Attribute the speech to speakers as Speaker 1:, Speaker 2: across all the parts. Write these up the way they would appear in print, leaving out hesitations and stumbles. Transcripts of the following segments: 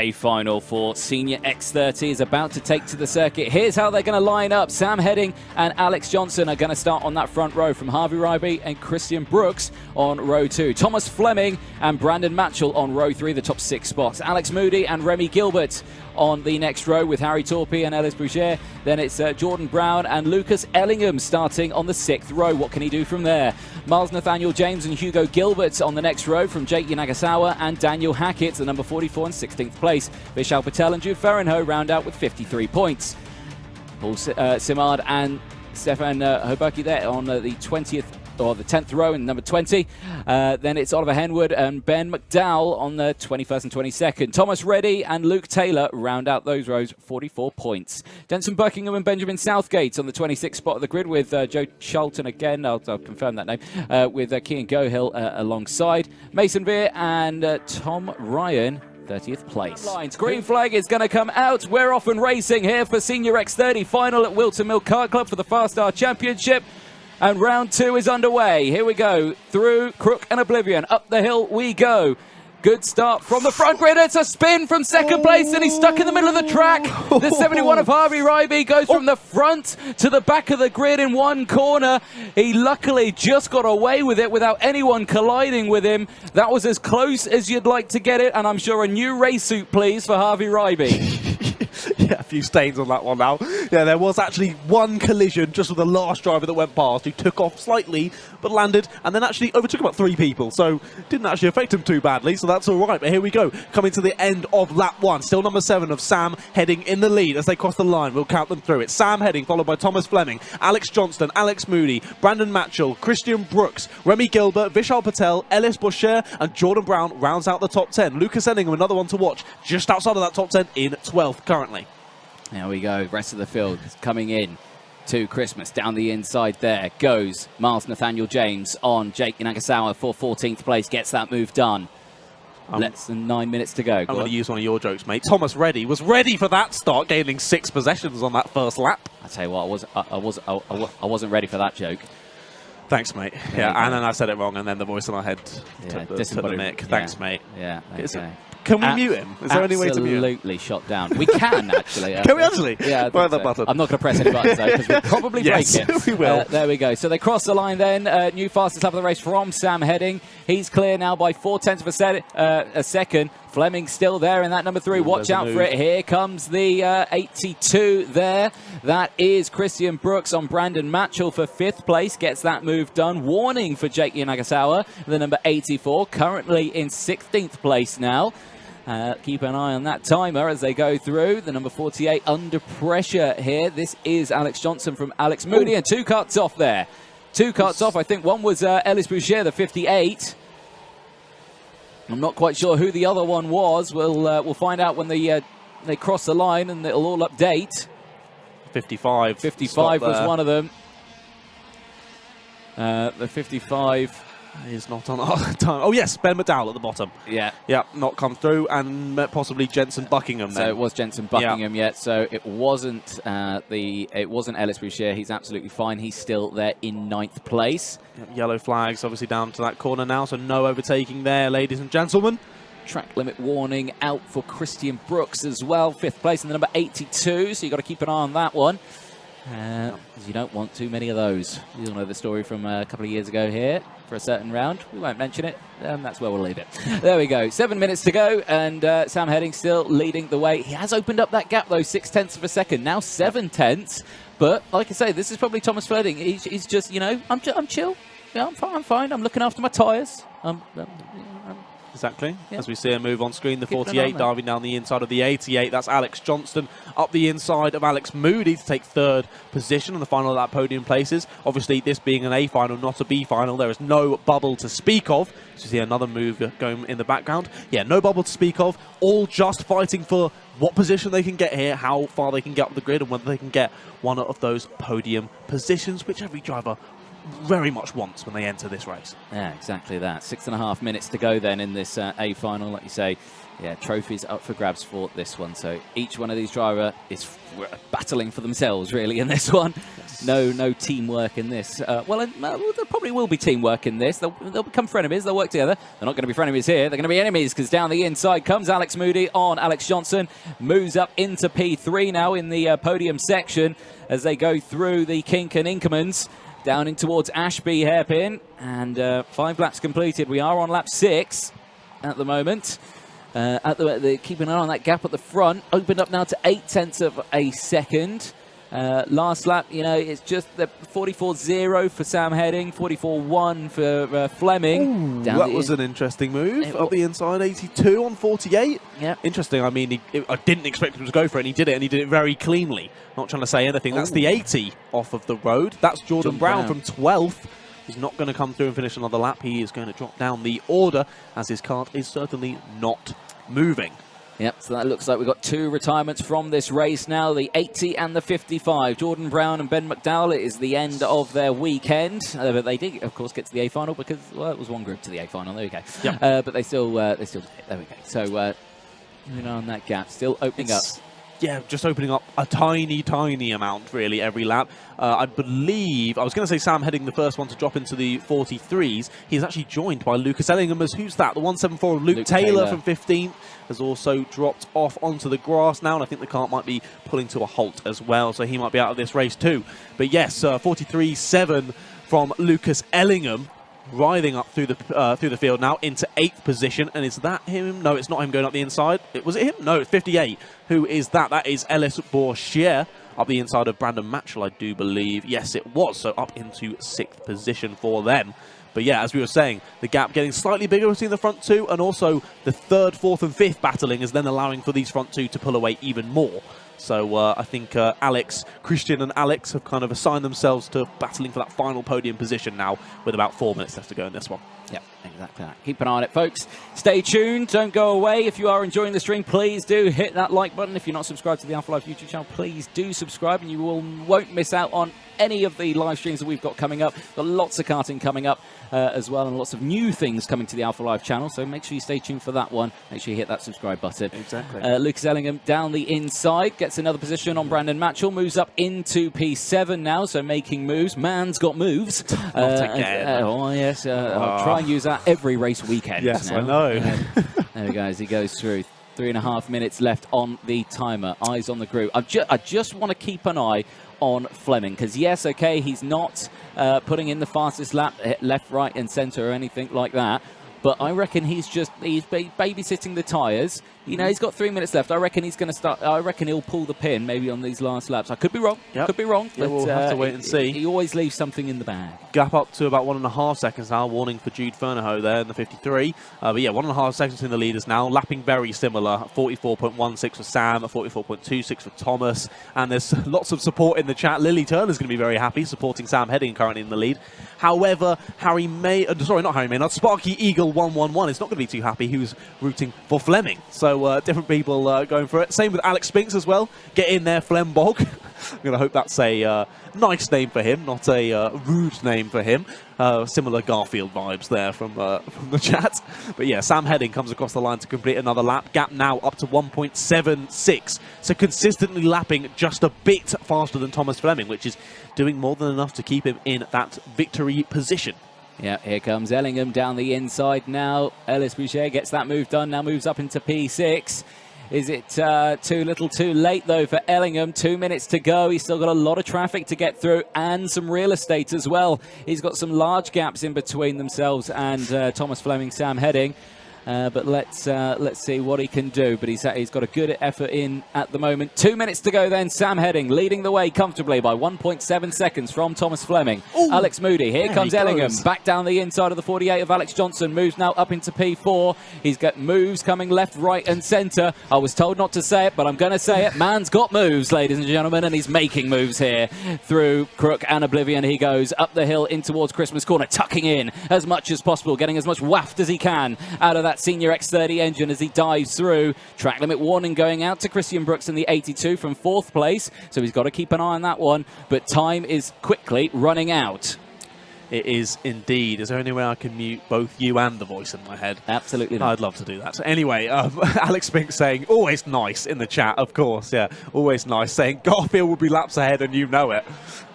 Speaker 1: A final for Senior X30 is about to take to the circuit. Here's how they're going to line up. Sam Heading and Alex Johnson are going to start on that front row from Harvey Ryby and Christian Brooks on row 2. Thomas Fleming and Brandon Matchell on row 3, the top 6 spots. Alex Moody and Remy Gilbert on the next row with Harry Torpy and Ellis Boucher. Then it's Jordan Brown and Lucas Ellingham starting on the 6th row. What can he do from there? Miles Nathaniel James and Hugo Gilbert on the next row from Jake Yanagasawa and Daniel Hackett, the number 44 and 16th place. Vishal Patel and Jude Ferrenho round out with 53 points. Paul Simard and Stefan Hoberki there on the 20th or the 10th row in number 20. Then it's Oliver Henwood and Ben McDowell on the 21st and 22nd. Thomas Reddy and Luke Taylor round out those rows, 44 points. Jensen Buckingham and Benjamin Southgate on the 26th spot of the grid with Joe Charlton again, I'll confirm that name, with Kean Gohill alongside. Mason Veer and Tom Ryan, 30th place. Lines. Green flag is going to come out. We're off and racing here for Senior X30 final at Whilton Mill Kart Club for the Fast Star Championship. And round 2 is underway. Here we go. Through Crook and Oblivion. Up the hill we go. Good start from the front grid. It's a spin from second place, and he's stuck in the middle of the track. The 71 of Harvey Ryby goes from the front to the back of the grid in one corner. He luckily just got away with it without anyone colliding with him. That was as close as you'd like to get it, and I'm sure a new race suit, please, for Harvey Ryby.
Speaker 2: Yeah, a few stains on that one now. Yeah, there was actually one collision just with the last driver that went past who took off slightly but landed and then actually overtook about 3 people. So didn't actually affect him too badly, so that's all right. But here we go, coming to the end of lap 1. Still number 7 of Sam Heading in the lead as they cross the line. We'll count them through. It's Sam Heading followed by Thomas Fleming, Alex Johnston, Alex Moody, Brandon Matchell, Christian Brooks, Remy Gilbert, Vishal Patel, Ellis Boucher and Jordan Brown rounds out the top 10. Lucas Ellingham, another one to watch, just outside of that top 10 in 12th currently.
Speaker 1: There we go, rest of the field coming in to Christmas. Down the inside there goes Miles Nathaniel James on Jake Yanagasawa for 14th place, gets that move done. Less than 9 minutes to go.
Speaker 2: I'm going to use one of your jokes, mate. Thomas Reddy was ready for that start, gaining 6 possessions on that first lap.
Speaker 1: I tell you what, I wasn't ready for that joke.
Speaker 2: Thanks, mate. Yeah, and then I said it wrong, and then the voice in my head took the mic. Thanks, mate.
Speaker 1: Yeah, okay.
Speaker 2: Can we mute him? Is there any way to mute him?
Speaker 1: Absolutely shot down. We can, actually.
Speaker 2: Can we actually?
Speaker 1: Yeah,
Speaker 2: Where the button?
Speaker 1: I'm not going to press any buttons, though, because we'll probably break it.
Speaker 2: We will.
Speaker 1: There we go. So they cross the line then. New fastest lap of the race from Sam Heading. He's clear now by 0.4 of a second. Fleming still there in that number 3. Watch out for it. Here comes the 82 there. That is Christian Brooks on Brandon Matchell for 5th place. Gets that move done. Warning for Jake Yanagasawa, the number 84, currently in 16th place now. Keep an eye on that timer as they go through. The number 48 under pressure here. This is Alex Johnson from Alex Moody, and 2 cuts off there. 2 cuts off. I think one was Ellis Boucher, the 58. I'm not quite sure who the other one was. We'll find out when they cross the line, and it'll all update.
Speaker 2: 55.
Speaker 1: 55 was one of them. The 55
Speaker 2: is not on our time. Oh yes, Ben McDowell at the bottom.
Speaker 1: Yeah,
Speaker 2: not come through, and possibly Jensen Buckingham.
Speaker 1: So it was Jensen Buckingham yet. So it wasn't Ellis Boucher. He's absolutely fine. He's still there in 9th place.
Speaker 2: Yellow flags obviously down to that corner now, so no overtaking there, ladies and gentlemen.
Speaker 1: Track limit warning out for Christian Brooks as well. 5th place in the number 82. So you've got to keep an eye on that one. You don't want too many of those. You'll know the story from a couple of years ago here for a certain round. We won't mention it. That's where we'll leave it. There we go. 7 minutes to go, and Sam Heading still leading the way. He has opened up that gap, though, 0.6 of a second. Now 0.7. But, like I say, this is probably Thomas Fleming. He's just, you know, I'm chill. Yeah, I'm fine. I'm looking after my tyres.
Speaker 2: Exactly. Yeah. As we see him move on screen, the 48 diving down the inside of the 88. That's Alex Johnston up the inside of Alex Moody to take 3rd position on the final of that podium places. Obviously, this being an A final, not a B final, there is no bubble to speak of. So you see another move going in the background. Yeah, no bubble to speak of. All just fighting for what position they can get here, how far they can get up the grid, and whether they can get one of those podium positions, which every driver very much wants when they enter this race.
Speaker 1: Yeah, exactly that. 6.5 minutes to go then in this A final. Like you say, Yeah, trophies up for grabs for this one. So each one of these drivers is battling for themselves, really, in this one. Yes. No teamwork in this. Well, there probably will be teamwork in this. They'll become frenemies. They'll work together. They're not going to be frenemies here. They're going to be enemies, because down the inside comes Alex Moody on Alex Johnson. Moves up into P3 now in the podium section as they go through the Kink and Inkermans. Down in towards Ashby hairpin. And 5 laps completed. We are on lap 6 at the moment. Keeping an eye on that gap at the front. Opened up now to 0.8 of a second. Last lap, you know, it's just the 44.0 for Sam Heading, 44.1 for Fleming.
Speaker 2: Ooh, that was an interesting move. Up the inside, 82 on 48.
Speaker 1: Yeah.
Speaker 2: Interesting. I mean, I didn't expect him to go for it, and he did it, and he did it very cleanly. Not trying to say anything. That's the 80 off of the road. That's Jordan Brown from 12th. He's not going to come through and finish another lap. He is going to drop down the order, as his kart is certainly not moving.
Speaker 1: Yep, so that looks like we've got 2 retirements from this race now, the 80 and the 55. Jordan Brown and Ben McDowell, it is the end of their weekend. But they did, of course, get to the A final because, well, it was one group to the A final. There we go. Yep. But they still there we go. So, moving on that gap, still opening up.
Speaker 2: Yeah, just opening up a tiny amount, really, every lap. I believe, I was going to say Sam Heading, the first one to drop into the 43s. He's actually joined by Lucas Ellingham. Who's that? The 174 of Luke Taylor from 15th has also dropped off onto the grass now, and I think the kart might be pulling to a halt as well, so he might be out of this race too. But yes, 43.7 from Lucas Ellingham, writhing up through the field now into 8th position. And is that him? No, it's not him going up the inside. Was it him? No, it's 58. Who is that? That is Ellis Bourchier up the inside of Brandon Matchell, I do believe. Yes, it was. So up into 6th position for them. But yeah, as we were saying, the gap getting slightly bigger between the front 2, and also the 3rd, 4th and 5th battling is then allowing for these front 2 to pull away even more. So I think Christian and Alex have kind of assigned themselves to battling for that final podium position now, with about 4 minutes left to go in this one.
Speaker 1: Yeah, exactly that. Keep an eye on it, folks. Stay tuned. Don't go away. If you are enjoying the stream, please do hit that like button. If you're not subscribed to the Alpha Life YouTube channel, please do subscribe, and you won't miss out on any of the live streams that we've got coming up. Got lots of karting coming up as well, and lots of new things coming to the Alpha Live channel, so make sure you stay tuned for that one. Make sure you hit that subscribe button.
Speaker 2: Exactly.
Speaker 1: Lucas Ellingham down the inside, gets another position on Brandon Matchell, moves up into P7 now, so making moves. Man's got moves.
Speaker 2: Not again.
Speaker 1: Oh, yes. I'll try and use that every race weekend.
Speaker 2: Yes,
Speaker 1: now.
Speaker 2: I know.
Speaker 1: There we go, as he goes through. 3.5 minutes left on the timer. Eyes on the group. I just want to keep an eye on Fleming, because yes, okay, he's not putting in the fastest lap, left, right and centre or anything like that, but I reckon he's babysitting the tyres. You know, he's got 3 minutes left. I reckon he's going to start. I reckon he'll pull the pin maybe on these last laps. I could be wrong. Yep. Could be wrong.
Speaker 2: Yeah,
Speaker 1: but
Speaker 2: we'll have to wait and see.
Speaker 1: He always leaves something in the bag.
Speaker 2: Gap up to about 1.5 seconds now. Warning for Jude Fernahoe there in the 53. But yeah, 1.5 seconds in the leaders now. Lapping very similar. 44.16 for Sam, 44.26 for Thomas. And there's lots of support in the chat. Lily Turner's going to be very happy supporting Sam Heading currently in the lead. However, Sparky Eagle 111 is not going to be too happy. He was rooting for Fleming. So different people going for it. Same with Alex Spinks as well. Get in there, Flembog. I'm going to hope that's a nice name for him, not a rude name for him. Similar Garfield vibes there from the chat. But yeah, Sam Heading comes across the line to complete another lap. Gap now up to 1.76. So consistently lapping just a bit faster than Thomas Fleming, which is doing more than enough to keep him in that victory position.
Speaker 1: Yeah, here comes Ellingham down the inside now. Ellis Boucher gets that move done, now moves up into P6. Is it too little too late, though, for Ellingham? 2 minutes to go. He's still got a lot of traffic to get through and some real estate as well. He's got some large gaps in between themselves and Thomas Fleming, Sam Heading. But let's see what he can do. But he's got a good effort in at the moment. 2 minutes to go then. Sam Heading leading the way comfortably by 1.7 seconds from Thomas Fleming. Ooh, Alex Moody. Here comes Ellingham. Back down the inside of the 48 of Alex Johnson. Moves now up into P4. He's got moves coming left, right and centre. I was told not to say it, but I'm going to say it. Man's got moves, ladies and gentlemen, and he's making moves here. Through Crook and Oblivion he goes. Up the hill in towards Christmas Corner. Tucking in as much as possible. Getting as much waft as he can out of that Senior X30 engine as he dives through. Track limit warning going out to Christian Brooks in the 82 from 4th place, so he's got to keep an eye on that one, but time is quickly running out.
Speaker 2: It is indeed. Is there any way I can mute both you and the voice in my head?
Speaker 1: Absolutely not.
Speaker 2: I'd love to do that. So anyway, Alex Spink saying, always nice in the chat, of course, yeah. Always nice, saying Garfield will be laps ahead and you know it.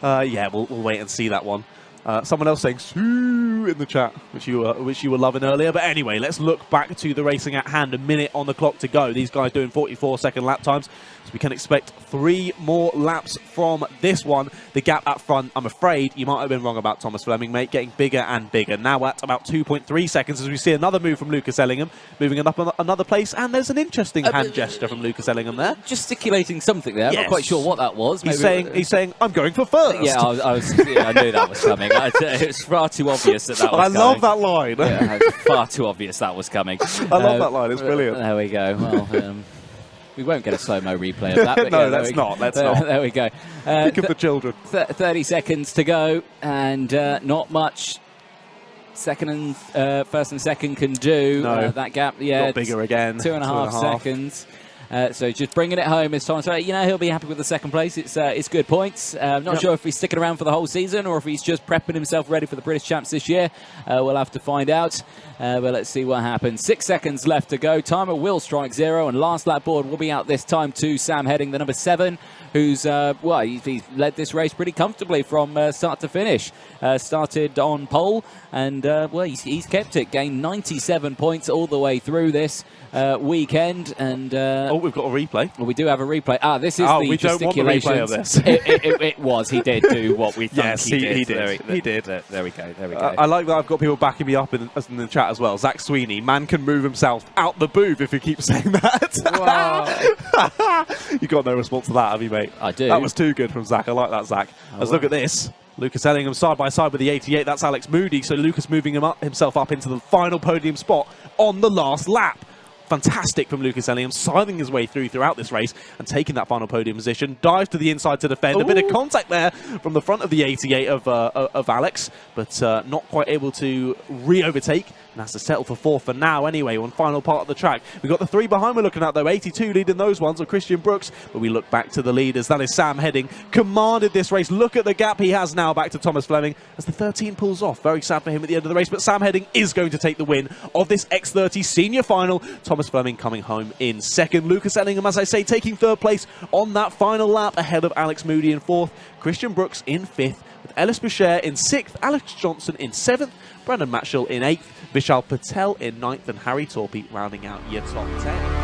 Speaker 2: Yeah, we'll wait and see that one. Someone else saying "Sue" in the chat, which you were loving earlier. But anyway, let's look back to the racing at hand. A minute on the clock to go. These guys doing 44-second lap times, so we can expect 3 more laps from this one. The gap at front, I'm afraid you might have been wrong about Thomas Fleming, mate, getting bigger and bigger. Now at about 2.3 seconds, as we see another move from Lucas Ellingham, moving it up another place. And there's an interesting hand gesture from Lucas Ellingham there,
Speaker 1: gesticulating something there. Yes. I'm not quite sure what that was.
Speaker 2: He's saying, "I'm going for first."
Speaker 1: Yeah, I knew that was coming. It was far too obvious that was coming.
Speaker 2: I love that line.
Speaker 1: Yeah, it was far too obvious that was coming.
Speaker 2: I love that line. It's brilliant.
Speaker 1: There we go. Well, we won't get a slow-mo replay of that. But
Speaker 2: No,
Speaker 1: yeah,
Speaker 2: let's not.
Speaker 1: There we go.
Speaker 2: Think of the children.
Speaker 1: 30 seconds to go, and not much first and second can do.
Speaker 2: No.
Speaker 1: That gap, yeah.
Speaker 2: Got bigger again.
Speaker 1: 2.5 seconds. So just bringing it home is Thomas. You know, he'll be happy with the second place. It's good points. Not sure if he's sticking around for the whole season or if he's just prepping himself ready for the British Champs this year. We'll have to find out. But let's see what happens. 6 seconds left to go. Timer will strike 0, and last lap board will be out this time to Sam Heading, the number 7, who's he's led this race pretty comfortably from start to finish. Started on pole, and he's kept it. Gained 97 points all the way through this weekend, and
Speaker 2: we've got a replay.
Speaker 1: Well, we do have a replay. This is the
Speaker 2: we don't want the replay of this.
Speaker 1: it was. He did do what we thought.
Speaker 2: Yes, he did. He did.
Speaker 1: There we go.
Speaker 2: I like that I've got people backing me up in the chat as well. Zach Sweeney, man can move himself out the booth if he keeps saying that.
Speaker 1: Wow.
Speaker 2: You got no response to that, have you, mate?
Speaker 1: I do.
Speaker 2: That was too good from Zach. I like that, Zach. Let's look at this. Lucas Ellingham side by side with the 88. That's Alex Moody. So Lucas moving himself up into the final podium spot on the last lap. Fantastic from Lucas Ellingham, scything his way throughout this race and taking that final podium position. Dives to the inside to defend. Ooh. A bit of contact there from the front of the 88 of Alex, but not quite able to re-overtake. And has to settle for 4th for now anyway, on final part of the track. We've got the 3 behind we're looking at though. 82 leading those ones of Christian Brooks. But we look back to the leaders. That is Sam Heading. Commanded this race. Look at the gap he has now back to Thomas Fleming as the 13 pulls off. Very sad for him at the end of the race. But Sam Heading is going to take the win of this X30 senior final. Thomas Fleming coming home in 2nd. Lucas Ellingham, as I say, taking 3rd place on that final lap ahead of Alex Moody in 4th. Christian Brooks in 5th. With Ellis Boucher in 6th. Alex Johnson in 7th. Brandon Matchell in 8th. Vishal Patel in 9th, and Harry Torpy rounding out your top 10.